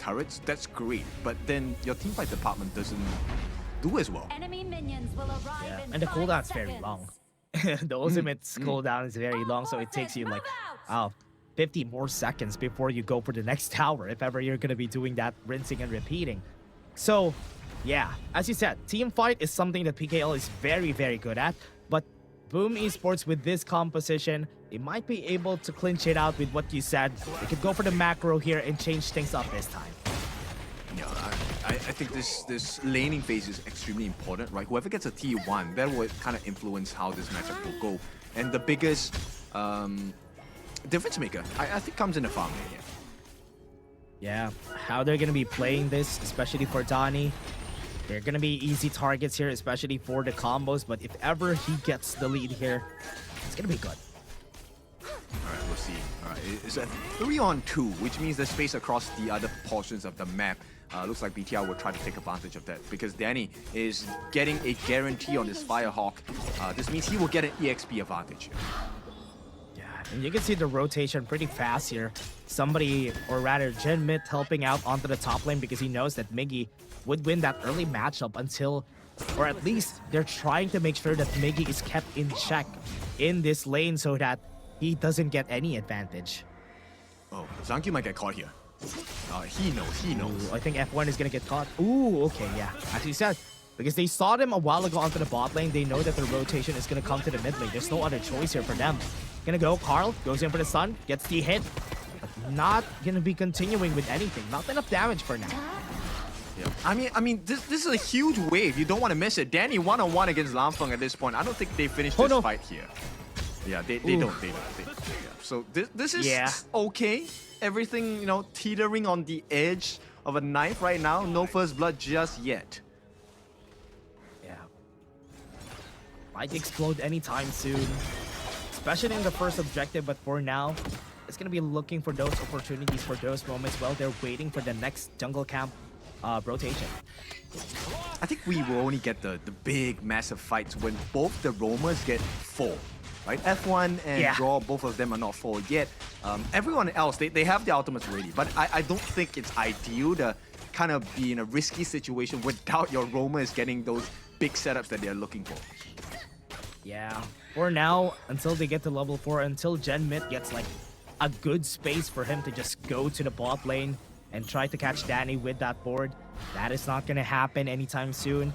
turrets, that's great. But then your teamfight department doesn't do as well. Enemy minions will arrive Yeah, in and the 5 cooldown's seconds. very long. The ultimate's cooldown is very long, so it takes you like 50 more seconds before you go for the next tower, if ever you're gonna be doing that rinsing and repeating. So, yeah, as you said, team fight is something that PKL is very, very good at, but Boom Esports with this composition, they might be able to clinch it out with what you said. They could go for the macro here and change things up this time. Yeah, I think this laning phase is extremely important, right? Whoever gets a T1, that will kind of influence how this matchup will go. And the biggest difference maker, I think, comes in the farm lane here. Yeah, how they're gonna be playing this, especially for Donnie. They're gonna be easy targets here, especially for the combos, but if ever he gets the lead here, it's gonna be good. Alright, we'll see. Alright, it's a 3-on-2, which means there's space across the other portions of the map. Looks like BTR will try to take advantage of that because Danny is getting a guarantee on this Firehawk. This means he will get an EXP advantage. Yeah, and you can see the rotation pretty fast here. Somebody, or rather Gen Mid, helping out onto the top lane because he knows that Miggy would win that early matchup until, or at least they're trying to make sure that Miggy is kept in check in this lane so that he doesn't get any advantage. Oh, Zangyu might get caught here. He knows. Ooh, I think F1 is gonna get caught. Ooh, okay, yeah. As you said, because they saw them a while ago onto the bot lane, they know that the rotation is gonna come to the mid lane. There's no other choice here for them. Gonna go, Carl goes in for the stun, gets the hit, but not gonna be continuing with anything. Not enough damage for now. Yeah. I mean, this is a huge wave. You don't want to miss it. Danny 1-on-1 against Lamfeng at this point. I don't think they finished this fight here. Yeah, they don't. Yeah. So this is okay. Everything, you know, teetering on the edge of a knife right now. No first blood just yet. Yeah. Might explode anytime soon. Especially in the first objective, but for now, it's gonna be looking for those opportunities, for those moments while they're waiting for the next jungle camp rotation. I think we will only get the big, massive fights when both the roamers get full. Right? F1 and Draw, both of them are not full yet. Everyone else, they have the ultimates ready, but I don't think it's ideal to kind of be in a risky situation without your roamers getting those big setups that they're looking for. Yeah, for now, until they get to level 4, until Gen Mid gets like a good space for him to just go to the bot lane and try to catch Danny with that board, that is not gonna happen anytime soon.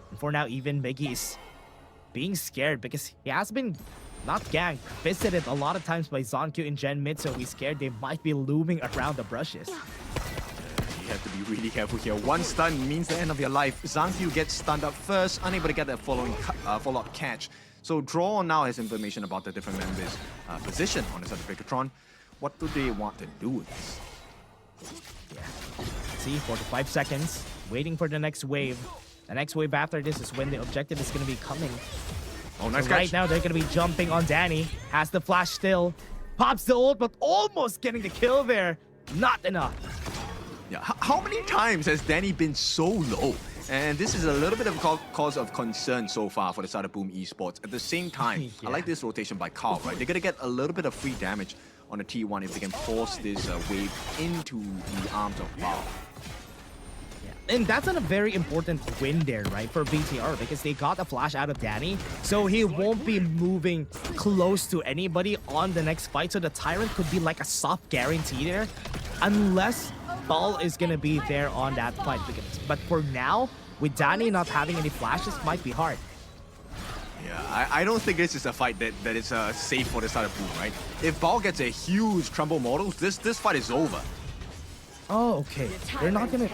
And for now, even Miggy is being scared because he has been not ganked, visited a lot of times by Zonkyu and Gen Mid, so he's scared they might be looming around the brushes. You have to be really careful here. One stun means the end of your life. Zonkyu gets stunned up first, unable to get that follow-up catch. So Draw now has information about the different members' position on the side of Bigatron. What do they want to do with this? Yeah. See, 45 seconds, waiting for the next wave. The next wave after this is when the objective is going to be coming. Oh, nice so catch. Right now, they're going to be jumping on Danny. Has the flash still. Pops the ult, but almost getting the kill there. Not enough. Yeah, how many times has Danny been so low? And this is a little bit of a cause of concern so far for the side of Boom Esports. At the same time, I like this rotation by Carl, right? They're going to get a little bit of free damage on the T1 if they can force this wave into the arms of Bao. And that's a very important win there, right, for BTR, because they got a flash out of Danny, so he won't be moving close to anybody on the next fight, so the Tyrant could be like a soft guarantee there, unless Ball is gonna be there on that fight. But for now, with Danny not having any flashes, might be hard. Yeah, I don't think this is a fight that is safe for the side of Boom, right? If Ball gets a huge Trumbull Models, this fight is over. Oh, okay. They're not gonna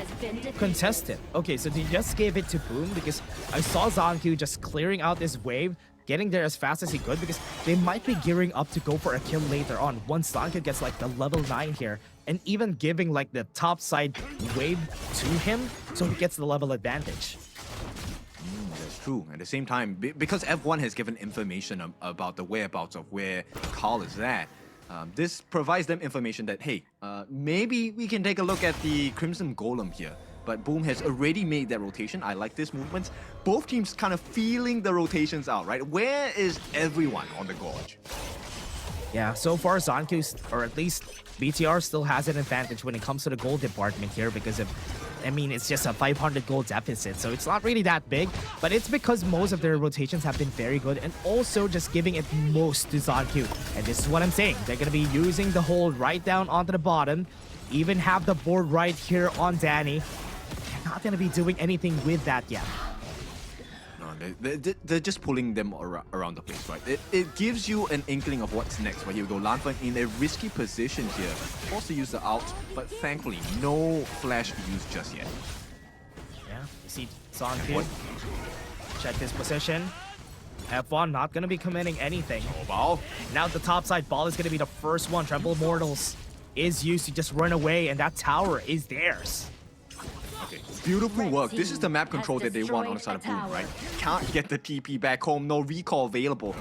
contest it. Okay, so they just gave it to Boom because I saw Zonkyu just clearing out this wave, getting there as fast as he could because they might be gearing up to go for a kill later on once Zonkyu gets like the level 9 here and even giving like the top side wave to him so he gets the level advantage. That's true. At the same time, because F1 has given information about the whereabouts of where Carl is at, this provides them information that, hey, maybe we can take a look at the Crimson Golem here. But Boom has already made that rotation. I like this movement. Both teams kind of feeling the rotations out, right? Where is everyone on the gorge? Yeah, so far Zonku, or at least BTR, still has an advantage when it comes to the gold department here because of, I mean, it's just a 500 gold deficit, so it's not really that big, but it's because most of their rotations have been very good and also just giving it most to Zonku. And this is what I'm saying. They're going to be using the hold right down onto the bottom, even have the board right here on Danny. They're not going to be doing anything with that yet. They're just pulling them around the place, right? It gives you an inkling of what's next. Right, here we go. Lanfeng in a risky position here. Forced to use the ult, but thankfully, no flash used just yet. Yeah, you see Zonku. Check his position. F1 not going to be committing anything. Oh, wow. Now the top side ball is going to be the first one. Tremble Mortals is used to just run away, and that tower is theirs. Okay, beautiful work. This is the map control that they want on the side of Boom, right? Can't get the TP back home, no recall available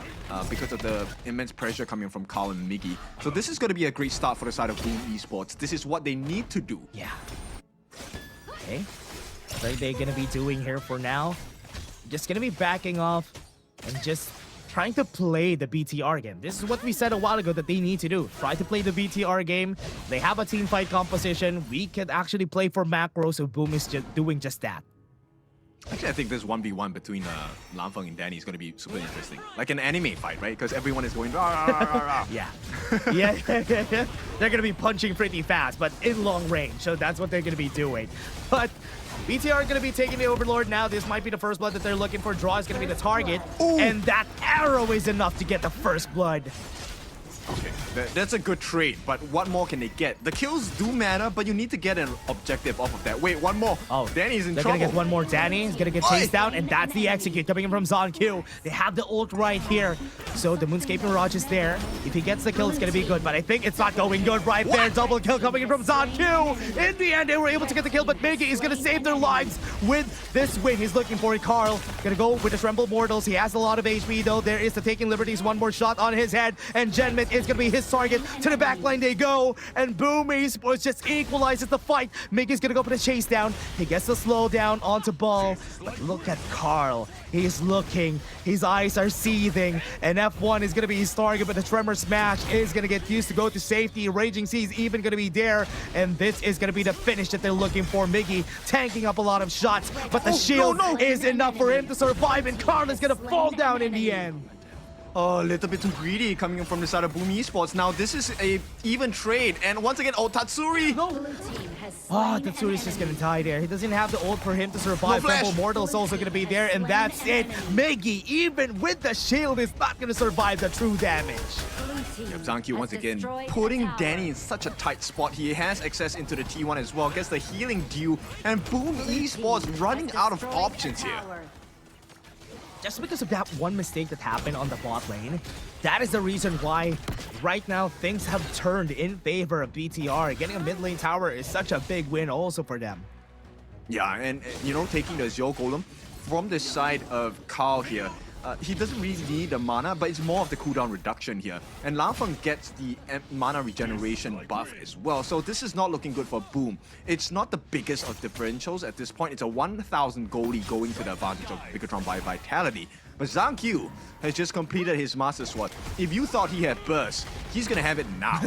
because of the immense pressure coming from Carl and Miggy. So this is going to be a great start for the side of Boom Esports. This is what they need to do. Yeah. Okay. What are they going to be doing here for now? Just going to be backing off and just trying to play the BTR game. This is what we said a while ago that they need to do. Try to play the BTR game. They have a team fight composition. We can actually play for macro, so Boom is just doing just that. Actually, I think this 1v1 between Lanfeng and Danny is going to be super interesting. Like an anime fight, right? Because everyone is going rah, rah, rah, rah, rah. Yeah. Yeah. They're going to be punching pretty fast, but in long range. So that's what they're going to be doing. But BTR are going to be taking the Overlord now. This might be the first blood that they're looking for. Draw is going to be the target. Ooh. And that arrow is enough to get the first blood. Okay, that's a good trade, but what more can they get? The kills do matter, but you need to get an objective off of that. Wait, one more. Oh, Danny's in trouble. They're going to get one more. Danny is going to get chased down, and that's the execute coming in from Zonku. They have the ult right here. So the Moonscape Mirage is there. If he gets the kill, it's going to be good, but I think it's not going good right there. Double kill coming in from Zonku. In the end, they were able to get the kill, but Miggy is going to save their lives with this win. He's looking for it. Carl going to go with the Tremble Mortals. He has a lot of HP, though. There is the Taking Liberties. One more shot on his head, and Genmit is going to be his target. To the backline they go, and Boom Esports just equalizes the fight. Miggy's gonna go for the chase down. He gets the slow down onto Ball. But look at Carl. He's looking. His eyes are seething. And F1 is gonna be his target, but the Tremor Smash is gonna get used to go to safety. Raging Sea is even gonna be there. And this is gonna be the finish that they're looking for. Miggy tanking up a lot of shots, but the shield is enough for him to survive, and Carl is gonna fall down in the end. Oh, a little bit too greedy coming in from the side of Boom Esports. Now, this is a even trade. And once again, oh, Tatsuri! No. Oh, Tatsuri's just gonna die there. He doesn't have the ult for him to survive. Temple Mortal's also gonna be there, and that's it. Miggy, even with the shield, is not gonna survive the true damage. Yep, Zonku once again putting Danny in such a tight spot. He has access into the T1 as well, gets the healing due, and Boom Esports running out of options here. Just because of that one mistake that happened on the bot lane, that is the reason why right now things have turned in favor of BTR. Getting a mid lane tower is such a big win also for them. Yeah, and you know, taking the Zero Golem from the side of Carl here, he doesn't really need the mana, but it's more of the cooldown reduction here. And Lanfeng gets the mana regeneration buff as well, so this is not looking good for Boom. It's not the biggest of differentials at this point. It's a 1,000 goldie going to the advantage of Bigatron by Vitality. But Zonku has just completed his Master Sword. If you thought he had burst, he's gonna have it now.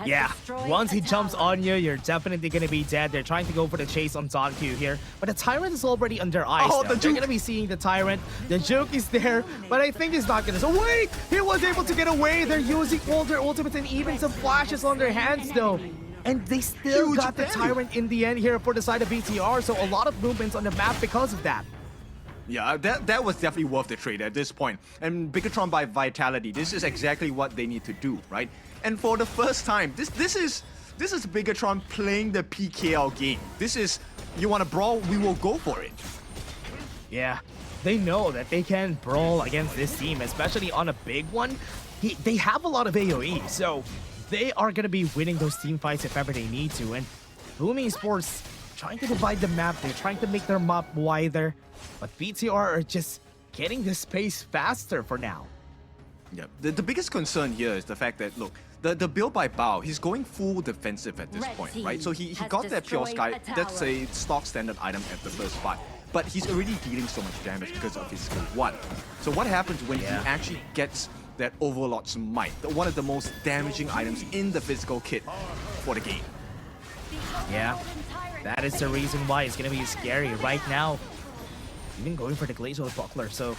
Yeah, once he jumps on you, you're definitely gonna be dead. They're trying to go for the chase on Zonku here, but the Tyrant is already under ice. Oh, they're gonna be seeing the Tyrant. The Juke is there, but I think he's not gonna. So wait, he was able to get away. They're using all their ultimates and even some flashes on their hands though. And they still got the Tyrant in the end here for the side of BTR, so a lot of movements on the map because of that. Yeah, that was definitely worth the trade at this point. And Bigatron by Vitality, this is exactly what they need to do, right? And for the first time, this is Bigatron playing the PKL game. This is, you want to brawl, we will go for it. Yeah, they know that they can brawl against this team, especially on a big one. They have a lot of AoE, so they are going to be winning those team fights if ever they need to. And Boom Esports trying to divide the map, they're trying to make their map wider. But BTR are just getting the space faster for now. Yeah, the biggest concern here is the fact that, look, the build by Bao, he's going full defensive at this point, right? So he got that Pure Sky, that's a stock standard item at the first fight. But he's already dealing so much damage because of his skill 1. So what happens when he actually gets that Overlord's Might, one of the most damaging items in the physical kit for the game. Yeah, that is the reason why it's going to be scary right now. Even going for the Glacial Buckler, so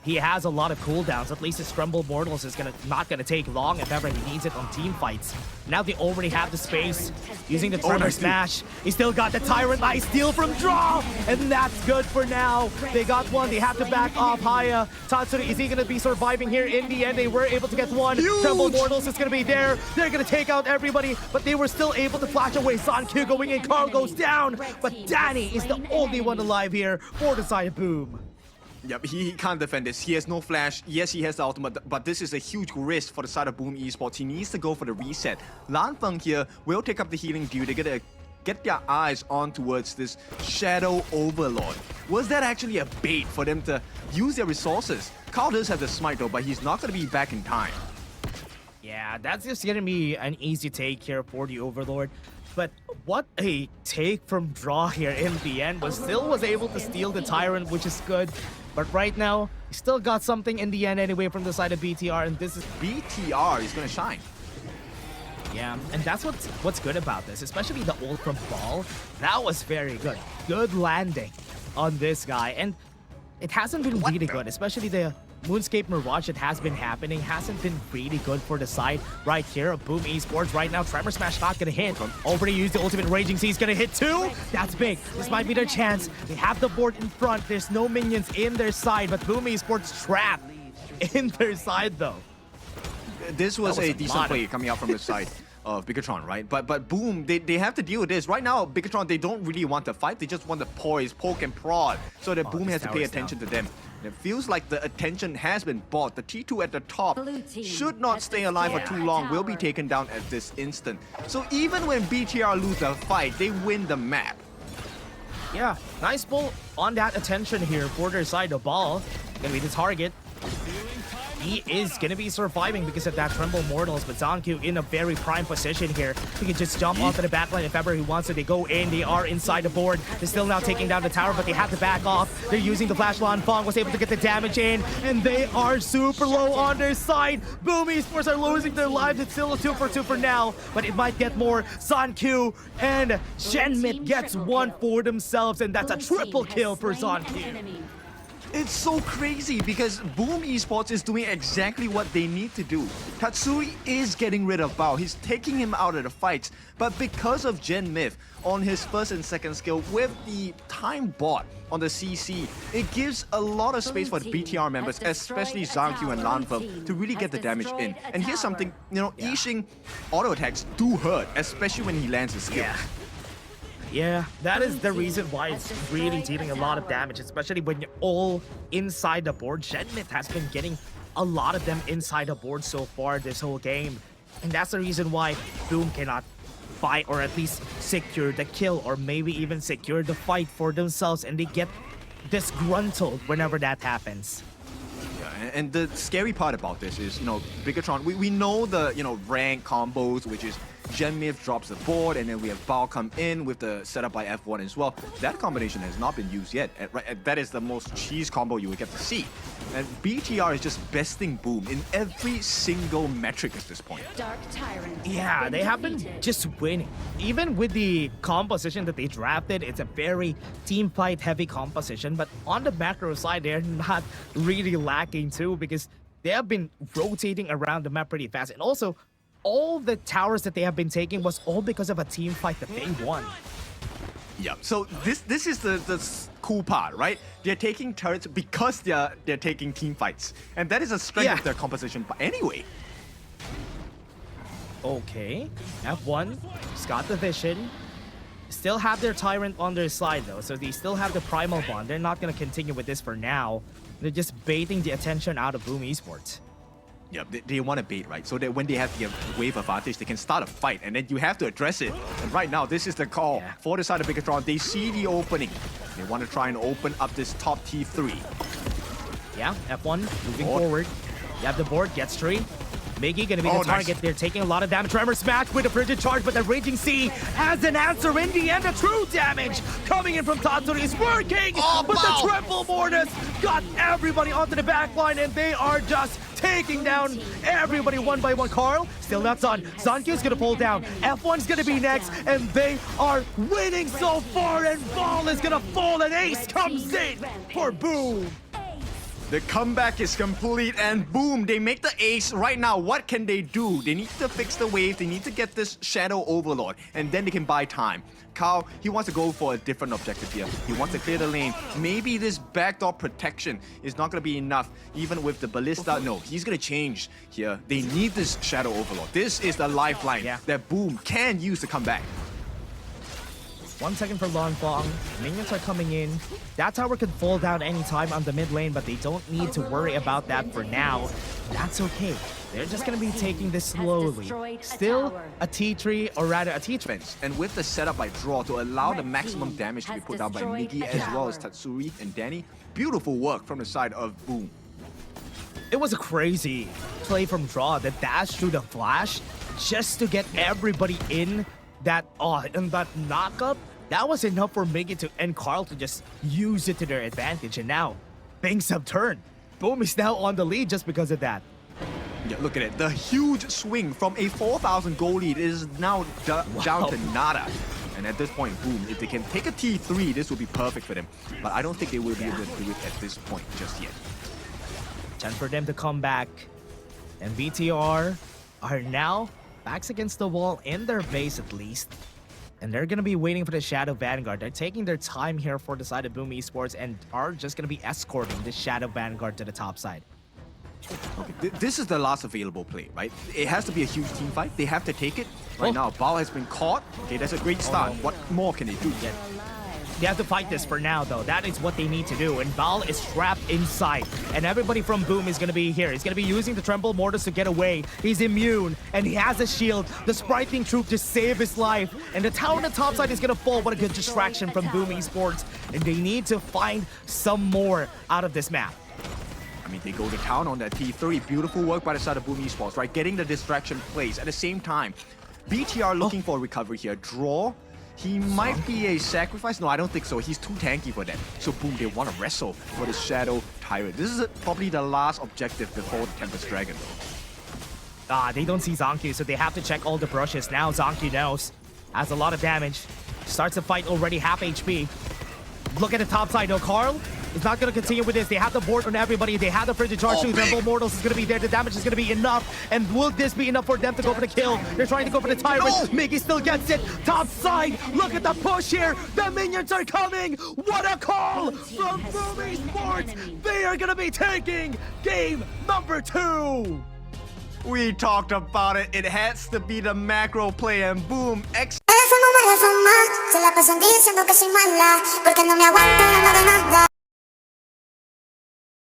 he has a lot of cooldowns. At least his Tremble Mortals is not gonna take long if ever he needs it on team fights. Now they already have the space. Using the Tremor Smash. He still got the Tyrant Ice Steal from draw! And that's good for now. They got one. They have to back off Haya. Tatsuri, is he gonna be surviving here? In the end, they were able to get one. Huge. Tremble Mortals is gonna be there. They're gonna take out everybody, but they were still able to flash away. Zankyu going in, Carl goes down. But Danny is the only one alive here for the side of Boom. Yep, he can't defend this. He has no flash. Yes, he has the ultimate, but this is a huge risk for the side of Boom Esports. He needs to go for the reset. Lanfeng here will take up the healing duty. They're gonna get their eyes on towards this Shadow Overlord. Was that actually a bait for them to use their resources? Carl does have the smite though, but he's not gonna be back in time. Yeah, that's just gonna be an easy take here for the Overlord. But what a take from draw here in the end, but still was able to steal the Tyrant, which is good. But right now, he still got something in the end anyway from the side of BTR, and this is... BTR is gonna shine. Yeah, and that's what's good about this, especially the ult from Ball. That was very good. Good landing on this guy, and it hasn't been really good, especially the Moonscape Mirage that has been happening hasn't been really good for the side right here of Boom Esports right now. Tremor Smash not gonna hit. Already used the ultimate Raging Sea, gonna hit too. That's big. This might be their chance. They have the board in front. There's no minions in their side, but Boom Esports trapped in their side though. This was a decent play coming out from the side of Bigatron, right? But Boom, they have to deal with this. Right now, Bigatron, they don't really want to fight. They just want to poise, poke, and prod. So that Boom has to pay attention to them. It feels like the attention has been bought. The T2 at the top should not stay alive for too long, will be taken down at this instant. So even when BTR lose the fight, they win the map. Yeah, nice pull on that attention here for their side. The Ball gonna be the target. He is gonna be surviving because of that Tremble Mortals, but Zankyu in a very prime position here. He can just jump onto the backline if ever he wants to. They go in, they are inside the board. They're still now taking down the tower, but they have to back off. They're using the flash. Lanfeng was able to get the damage in, and they are super low on their side. Boom Esports are losing their lives. It's still a 2-for-2 for now, but it might get more. Zankyu and Shenmit gets one for themselves, and that's a triple kill for Zankyu. It's so crazy because Boom Esports is doing exactly what they need to do. Tatsuri is getting rid of Bao. He's taking him out of the fights. But because of Gen Myth on his first and second skill with the time bot on the CC, it gives a lot of space for the BTR members, especially Zankyu and Lanfeng, to really get the damage in. And here's something, you know, Yixing auto attacks do hurt, especially when he lands his skill. Yeah, that is the reason why it's really dealing a lot of damage, especially when you're all inside the board. Shenmit has been getting a lot of them inside the board so far this whole game. And that's the reason why Boom cannot fight or at least secure the kill or maybe even secure the fight for themselves, and they get disgruntled whenever that happens. Yeah, and the scary part about this is, you know, Bigatron, we know the, you know, rank combos, which is Gen Myth drops the board, and then we have Bao come in with the setup by F1 as well. That combination has not been used yet. That is the most cheese combo you would get to see. And BTR is just besting Boom in every single metric at this point. Yeah, they have been just winning. Even with the composition that they drafted, it's a very team fight heavy composition, but on the macro side, they're not really lacking too, because they have been rotating around the map pretty fast. And also, all the towers that they have been taking was all because of a team fight that they won. Yeah, so this is the cool part, right? They're taking turrets because they're taking team fights. And that is a strength of their composition. But anyway. Okay, F1 just got the vision. Still have their Tyrant on their side though, so they still have the Primal Bond. They're not going to continue with this for now. They're just baiting the attention out of Boom Esports. Yeah, they want to bait, right? So that when they have the wave advantage, they can start a fight, and then you have to address it. And right now, this is the call for the side of Bigatron. They see the opening. They want to try and open up this top T3. Yeah, F1 moving forward. You have the board, gets 3. Miggy gonna be the target. Nice. They're taking a lot of damage. Tremor Smash with a frigid charge, but the Raging Sea has an answer in the end. The true damage coming in from Tatsuri is working, but the Triple Mortis got everybody onto the back line, and they are just taking down everybody one by one. Carl, still not done. Zonkyu's gonna pull down. F1's gonna be next, and they are winning so far, and Ball is gonna fall, and Ace comes in for Boom. The comeback is complete, and boom, they make the ace. Right now, what can they do? They need to fix the wave, they need to get this Shadow Overlord, and then they can buy time. Carl, he wants to go for a different objective here. He wants to clear the lane. Maybe this backdoor protection is not going to be enough, even with the Ballista. No, he's going to change here. They need this Shadow Overlord. This is the lifeline that Boom can use to come back. 1 second for Long Fong. Minions are coming in. That tower could fall down anytime on the mid lane, but they don't need to worry about that for now. That's okay. They're just going to be taking this slowly. Still a T3, or rather a T3. And with the setup by Draw to allow the maximum damage to be put down by Miggy as well as Tatsuri and Danny. Beautiful work from the side of Boom. It was a crazy play from Draw. The dash through the flash just to get everybody in that, and that knockup. That was enough for Miggy and Carl to just use it to their advantage. And now, things have turned. Boom is now on the lead just because of that. Yeah, look at it. The huge swing from a 4,000 goal lead is now down to nada. And at this point, Boom, if they can take a T3, this would be perfect for them. But I don't think they will be able to do it at this point just yet. Chance for them to come back. And BTR are now backs against the wall in their base at least. And they're going to be waiting for the Shadow Vanguard. They're taking their time here for the side of Boom Esports and are just going to be escorting the Shadow Vanguard to the top side. Okay, this is the last available play, right? It has to be a huge team fight. They have to take it. Right now, Bao has been caught. Okay, that's a great start. What more can they do? Yeah. They have to fight this for now, though. That is what they need to do. And Bal is trapped inside. And everybody from Boom is going to be here. He's going to be using the Tremble Mortars to get away. He's immune. And he has a shield. The Spriting Troop to save his life. And the tower on the top side is going to fall. What a good distraction from Boom Esports. And they need to find some more out of this map. I mean, they go to town on that T3. Beautiful work by the side of Boom Esports, right? Getting the distraction plays. At the same time, BTR looking for a recovery here. Draw. He might be a sacrifice. No, I don't think so. He's too tanky for that. So Boom, they want to wrestle for the Shadow Tyrant. This is probably the last objective before the Tempest Dragon, though. They don't see Zonkyu, so they have to check all the brushes. Now Zonkyu knows. Has a lot of damage. Starts the fight already half HP. Look at the top side, though. Carl is not going to continue with this. They have the board on everybody. They have the Frigid Charge too. Tremble Mortals is going to be there. The damage is going to be enough. And will this be enough for them to go for the kill? They're trying to go for the Tyrant. Miggy still gets it. Top side. Look at the push here. The minions are coming. What a call from Boom Esports. They are going to be taking game number 2. We talked about it. It has to be the macro play, and Boom, Se la pasan diciendo que soy mala, porque no me aguanto.